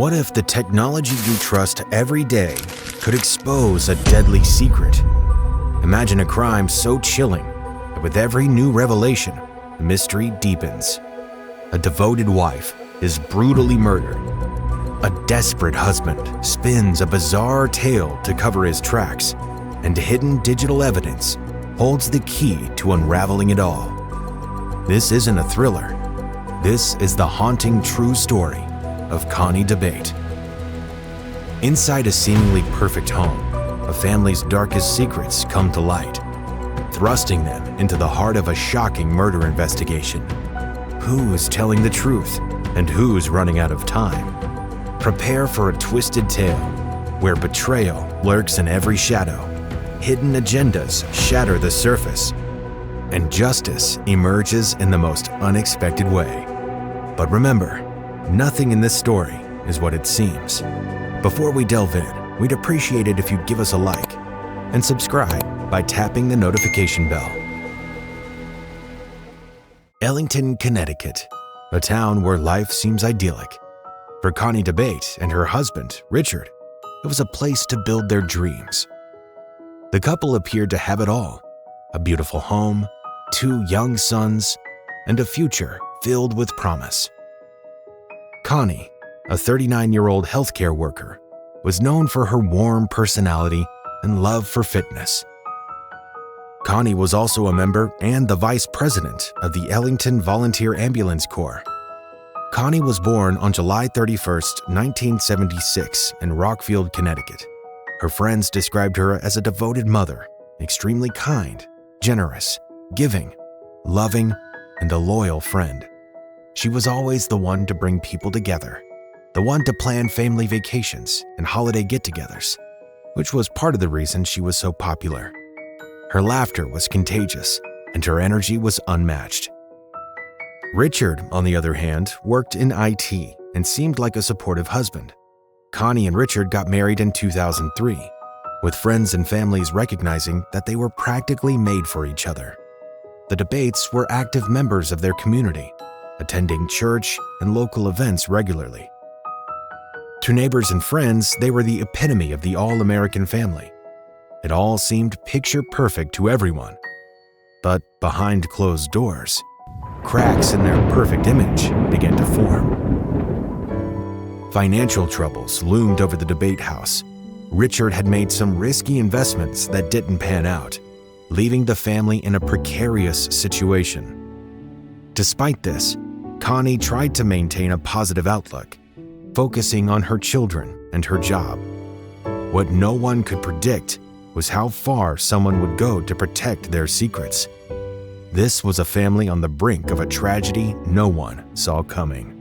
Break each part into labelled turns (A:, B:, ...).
A: What if the technology you trust every day could expose a deadly secret? Imagine a crime so chilling that with every new revelation, the mystery deepens. A devoted wife is brutally murdered. A desperate husband spins a bizarre tale to cover his tracks, and hidden digital evidence holds the key to unraveling it all. This isn't a thriller. This is the haunting true story of Connie Dabate. Inside a seemingly perfect home, a family's darkest secrets come to light, thrusting them into the heart of a shocking murder investigation. Who is telling the truth and who's running out of time? Prepare for a twisted tale where betrayal lurks in every shadow, hidden agendas shatter the surface, and justice emerges in the most unexpected way. But remember, nothing in this story is what it seems. Before we delve in, we'd appreciate it if you'd give us a like and subscribe by tapping the notification bell. Ellington, Connecticut, a town where life seems idyllic. For Connie Dabate and her husband, Richard, it was a place to build their dreams. The couple appeared to have it all: a beautiful home, 2 young sons, and a future filled with promise. Connie, a 39-year-old healthcare worker, was known for her warm personality and love for fitness. Connie was also a member and the vice president of the Ellington Volunteer Ambulance Corps. Connie was born on July 31, 1976 in Rockfield, Connecticut. Her friends described her as a devoted mother, extremely kind, generous, giving, loving, and a loyal friend. She was always the one to bring people together, the one to plan family vacations and holiday get-togethers, which was part of the reason she was so popular. Her laughter was contagious, and her energy was unmatched. Richard, on the other hand, worked in IT and seemed like a supportive husband. Connie and Richard got married in 2003, with friends and families recognizing that they were practically made for each other. The Dabates were active members of their community, attending church and local events regularly. To neighbors and friends, they were the epitome of the all-American family. It all seemed picture-perfect to everyone. But behind closed doors, cracks in their perfect image began to form. Financial troubles loomed over the Dabate house. Richard had made some risky investments that didn't pan out, leaving the family in a precarious situation. Despite this, Connie tried to maintain a positive outlook, focusing on her children and her job. What no one could predict was how far someone would go to protect their secrets. This was a family on the brink of a tragedy no one saw coming.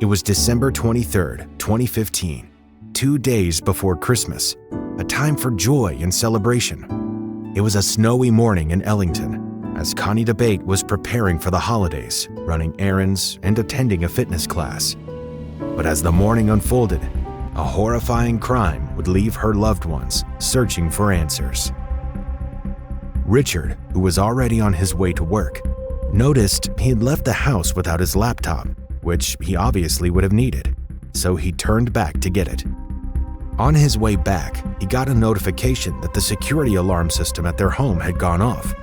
A: It was December 23, 2015, 2 days before Christmas, a time for joy and celebration. It was a snowy morning in Ellington, as Connie Dabate was preparing for the holidays, running errands and attending a fitness class. But as the morning unfolded, a horrifying crime would leave her loved ones searching for answers. Richard, who was already on his way to work, noticed he had left the house without his laptop, which he obviously would have needed, so he turned back to get it. On his way back, he got a notification that the security alarm system at their home had gone off.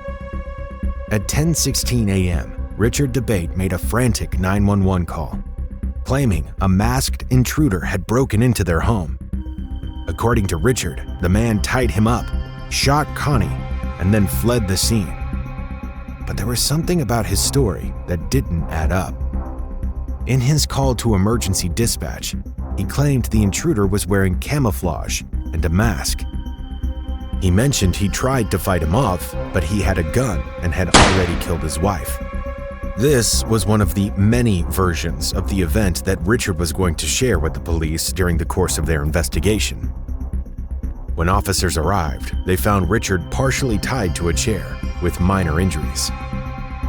A: At 10:16 a.m., Richard Dabate made a frantic 911 call, claiming a masked intruder had broken into their home. According to Richard, the man tied him up, shot Connie, and then fled the scene. But there was something about his story that didn't add up. In his call to emergency dispatch, he claimed the intruder was wearing camouflage and a mask. He mentioned he tried to fight him off, but he had a gun and had already killed his wife. This was one of the many versions of the event that Richard was going to share with the police during the course of their investigation. When officers arrived, they found Richard partially tied to a chair with minor injuries.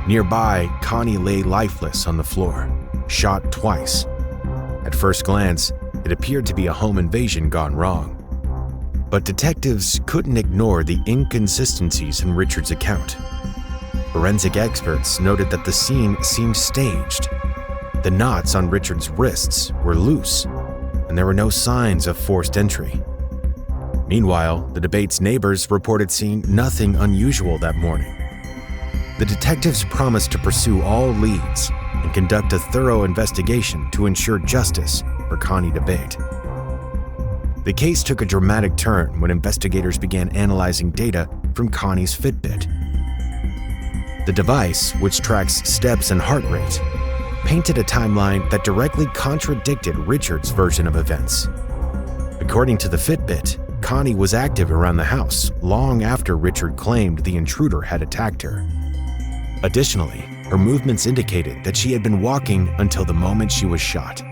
A: Nearby, Connie lay lifeless on the floor, shot twice. At first glance, it appeared to be a home invasion gone wrong. But detectives couldn't ignore the inconsistencies in Richard's account. Forensic experts noted that the scene seemed staged. The knots on Richard's wrists were loose, and there were no signs of forced entry. Meanwhile, the Dabates' neighbors reported seeing nothing unusual that morning. The detectives promised to pursue all leads and conduct a thorough investigation to ensure justice for Connie Dabate. The case took a dramatic turn when investigators began analyzing data from Connie's Fitbit. The device, which tracks steps and heart rate, painted a timeline that directly contradicted Richard's version of events. According to the Fitbit, Connie was active around the house long after Richard claimed the intruder had attacked her. Additionally, her movements indicated that she had been walking until the moment she was shot.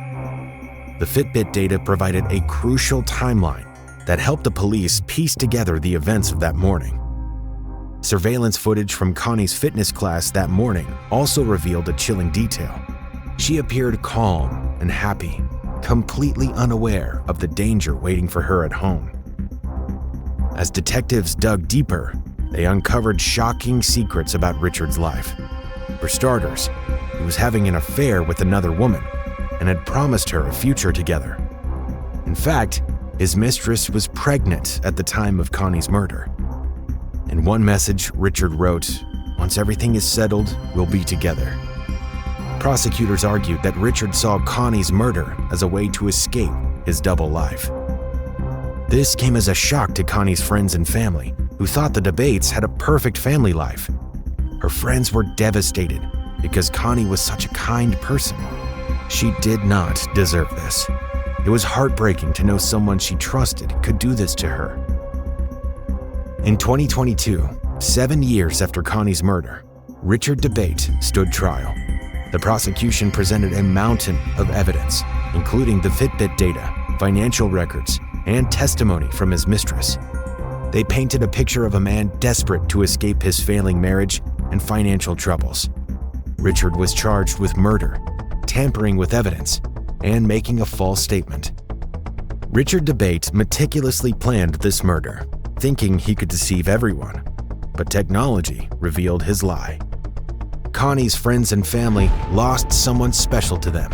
A: The Fitbit data provided a crucial timeline that helped the police piece together the events of that morning. Surveillance footage from Connie's fitness class that morning also revealed a chilling detail. She appeared calm and happy, completely unaware of the danger waiting for her at home. As detectives dug deeper, they uncovered shocking secrets about Richard's life. For starters, he was having an affair with another woman and had promised her a future together. In fact, his mistress was pregnant at the time of Connie's murder. In one message, Richard wrote, "Once everything is settled, we'll be together." Prosecutors argued that Richard saw Connie's murder as a way to escape his double life. This came as a shock to Connie's friends and family, who thought the Dabates had a perfect family life. Her friends were devastated because Connie was such a kind person. She did not deserve this. It was heartbreaking to know someone she trusted could do this to her. In 2022, 7 years after Connie's murder, Richard Dabate stood trial. The prosecution presented a mountain of evidence, including the Fitbit data, financial records, and testimony from his mistress. They painted a picture of a man desperate to escape his failing marriage and financial troubles. Richard was charged with murder, tampering with evidence, and making a false statement. Richard Dabate meticulously planned this murder, thinking he could deceive everyone, but technology revealed his lie. Connie's friends and family lost someone special to them,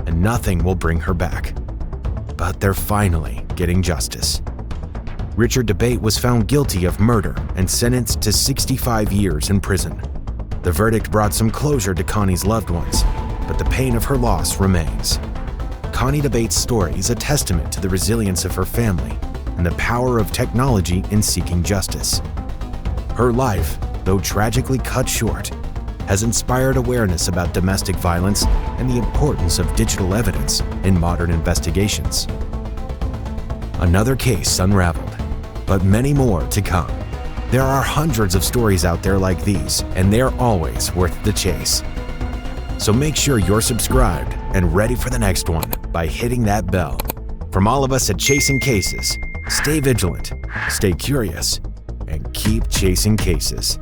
A: and nothing will bring her back. But they're finally getting justice. Richard Dabate was found guilty of murder and sentenced to 65 years in prison. The verdict brought some closure to Connie's loved ones, but the pain of her loss remains. Connie Dabate's story is a testament to the resilience of her family and the power of technology in seeking justice. Her life, though tragically cut short, has inspired awareness about domestic violence and the importance of digital evidence in modern investigations. Another case unraveled, but many more to come. There are hundreds of stories out there like these, and they're always worth the chase. So make sure you're subscribed and ready for the next one by hitting that bell. From all of us at Chasing Cases, stay vigilant, stay curious, and keep chasing cases.